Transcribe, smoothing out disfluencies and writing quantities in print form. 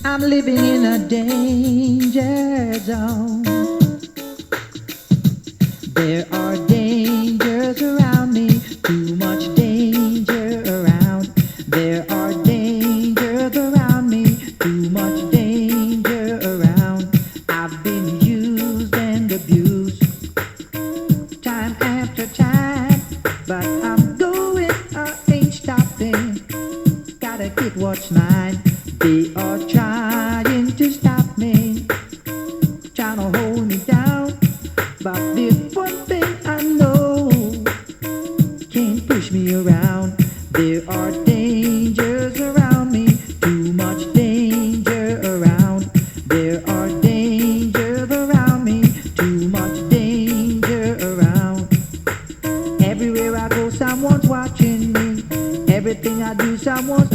I'm living in a danger zone. There are dangers around me, too much danger around. There are dangers around me, too much danger around. I've been used and abused time after time, but I'm going, I ain't stopping. Gotta get what's mine. They are trying to stop me, trying to hold me down, but there's one thing I know can't push me around. There are dangers around me, too much danger around. There are dangers around me, too much danger around. Everywhere I go, someone's watching me. Everything I do, someone's